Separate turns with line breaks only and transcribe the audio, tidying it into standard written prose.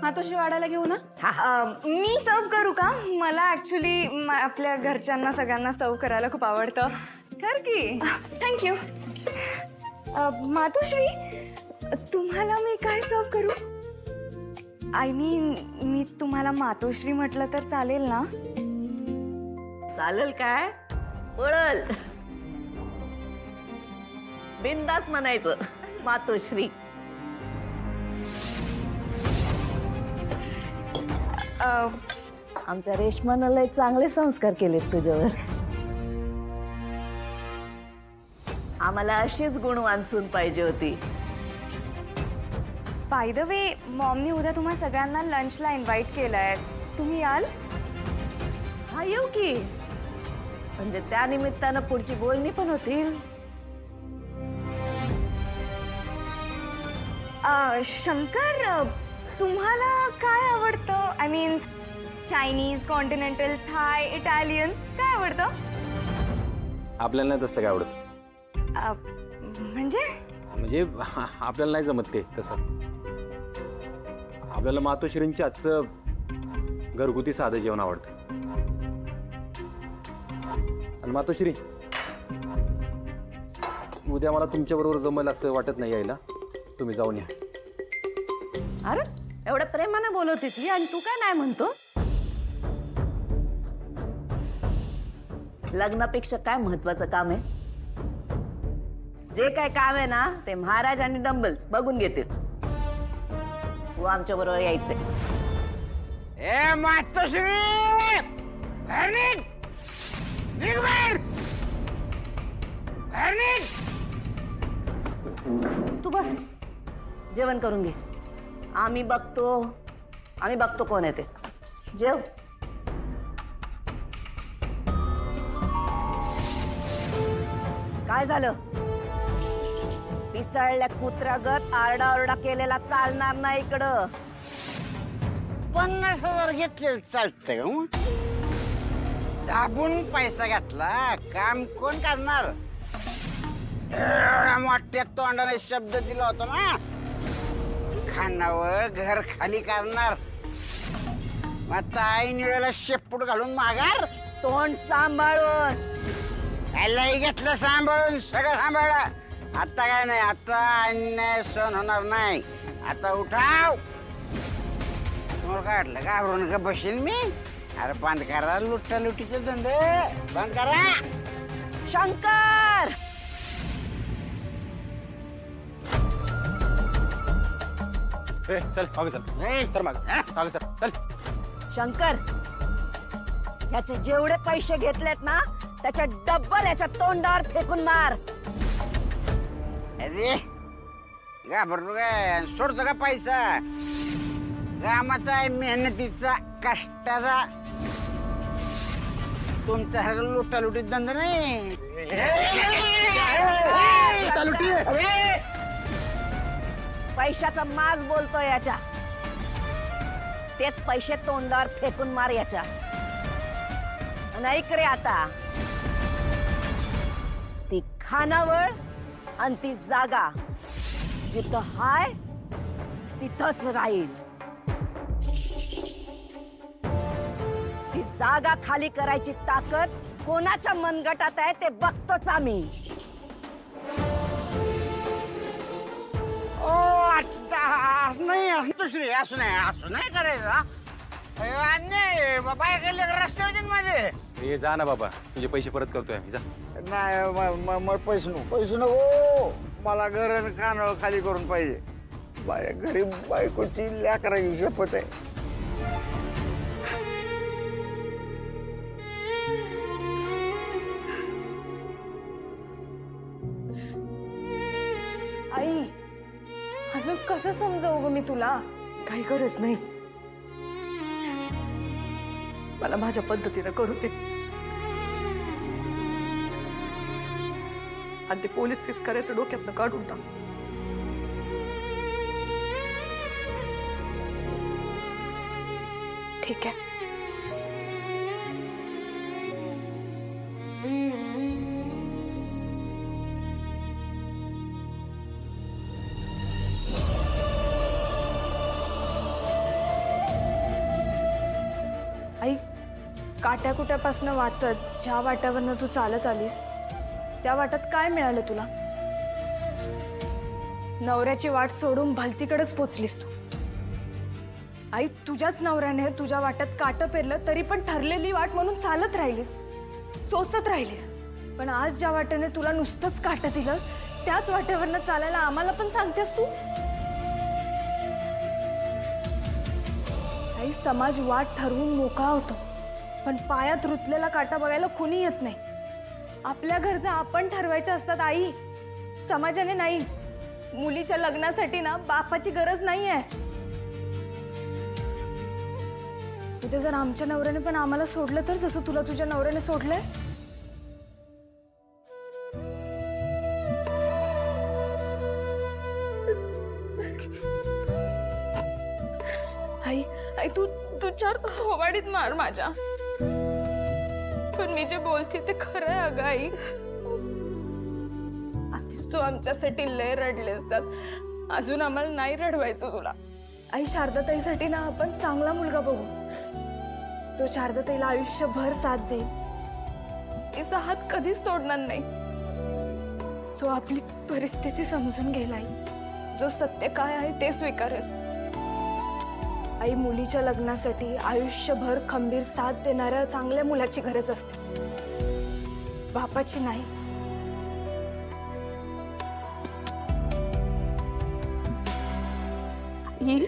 मातोश्री वाढायला घेऊ ना?
मी सर्व करू का? मला ऍक्च्युली आपल्या घरच्यांना सगळ्यांना सर्व करायला खूप आवडतं.
कर की.
थँक्यू. मातोश्री, तुम्हाला मी काय सर्व करू? आय मीन मी तुम्हाला मातोश्री म्हटलं तर चालेल ना?
चालेल काय? पळल. बिंदास म्हणायचं मातोश्री. आमच्या रेशमानं लय चांगले संस्कार केलेत तुझ्यावर. आम्हाला अशीच गुणवान सून पाहिजे होती.
बाय द वे, मॉमनी उद्या तुम्हा सगळ्यांना लंचला इन्व्हाइट केलंय. तुम्ही याल?
हा येऊ की. म्हणजे त्या निमित्तानं पुढची बोलणी पण होतील.
शंकर, तुम्हाला काय आवडतं? I mean Chinese, continental, Thai, Italian काय आवडतं?
आपल्याला नाही तसलं काय आवडत.
म्हणजे
म्हणजे आपल्याला नाही जमत ते तसं. आपल्याला मातोश्रींच्या आजचं घरगुती साधं जेवण आवडतं. आणि मातोश्री, उद्या मला तुमच्याबरोबर जमेल असं वाटत नाही यायला. तुम्ही जाऊन या.
अरे एवढ्या प्रेमाने बोलवते ती आणि तू काय नाही म्हणतो? लग्नापेक्षा काय महत्वाचं काम आहे? जे काय काम आहे ना ते महाराज आणि डंबल्स बघून घेतील. तू आमच्या बरोबर यायचंय.
ए मातोश्री, बाहेर निघ. निघ बाहेर. बाहेर निघ.
तू बस, जेवण करून घे. आम्ही बघतो कोण आहे ते. जेव. काय झालं? पिसाळल्या कुत्र्यागत आरडाओरडा केलेला चालणार नाही इकडं.
50,000 घेतले चालतंय का मग? दाबून पैसा घातला, काम कोण करणार? एवढ्या मोठ्या तोंडाने शब्द दिला होता ना, खानावर घर खाली करणार. आता आई निळ्याला शेपूट घालून माघार.
तोंड सांभाळून.
त्यालाही घेतलं सांभाळून, सगळं सांभाळलं. आता काय नाही, आता अन्याय सहन होणार नाही. आता उठाव. तुम्हाला काय वाटलं, घाबरून का बसेल मी? अरे बंद करा लुटालुटीचे धंदे, बंद करा.
शंकर,
चल मागे सर.
ए,
सर मागे सर. चल.
शंकर, याचे जेवढे पैसे घेतलेत ना त्याच्या डब्बल याच्या तोंडावर फेकून मार.
अरे घाबरतो काय? सोडतो का पैसा? कामाचा आहे, मेहनतीचा, कष्टाचा. तुमचा लुटालुटीत धंदा नाही.
पैशाचा माज बोलतोय याच्या. तेच पैसे तोंडावर फेकून मार याच्या. आणि ऐक रे आता, ती खानावळ आणि ती जागा जिथं हाय तिथंच राहील. ती जागा खाली करायची ताकद कोणाच्या मनगटात आहे ते बघतोच आम्ही.
ओ आता नाही दुसरी असं नाही करायचं. अन्याय बाबा रस्त्यावर येतील माझे.
ए जा ना बाबा, तुझे पैसे परत करतोय आम्ही. जा.
नाही पैसे नको. मला घर कान खाली करून पाहिजे. माझ्या घरी बायकोची लेकराची शपथ आहे.
आई, अजून कसं समजावू ग मी तुला?
काही गरज नाही.
मला माझ्या पद्धतीनं करू दे. आणि ते पोलीस केस करायचं डोक्यातनं काढून टाक. ठीक आहे. काट्याकुट्यापासून वाचत ज्या वाट्यावरनं तू चालत आलीस त्या वाटात काय मिळालं तुला? नवऱ्याची वाट सोडून भलतीकडेच पोचलीस तू. आई, तुझ्याच नवऱ्याने तुझ्या वाट्यात काटं पेरलं तरी पण ठरलेली वाट म्हणून चालत राहिलीस, सोचत राहिलीस. पण आज ज्या वाट्याने तुला नुसतंच काटं दिलं त्याच वाट्यावरनं चालायला आम्हाला पण सांगतेस तू? आई, समाज वाट ठरवून मोकळा होतो, पण पायात रुतलेला काटा बघायला कुणी येत नाही. आपल्या घरचं आपण ठरवायच्या असतात आई, समाजाने नाही. मुलीच्या लग्नासाठी ना बापाची गरज नाहीये. उद्या जर आमच्या नवऱ्याने पण आम्हाला सोडलं तर, जसं तुला तुझ्या नवऱ्याने सोडलंय. आई, आई, तू चार थोबाडीत मार माझ्या, पण मी जे बोलते ते खरं आहे अगं आई. आधीच तू आमच्यासाठी लय रडले असतात, अजून आम्हाला नाही रडवायचं तुला. आई, शारदाताईसाठी ना आपण चांगला मुलगा बघू, जो शारदाताईला आयुष्यभर साथ देईल, तिचा हात कधीच सोडणार नाही, जो आपली परिस्थिती समजून घेईल आई, जो सत्य काय आहे ते स्वीकारेल. आई, मुलीच्या लग्नासाठी आयुष्यभर खंबीर साथ देणाऱ्या चांगल्या मुलाची गरज असते, बापाची नाही. आई,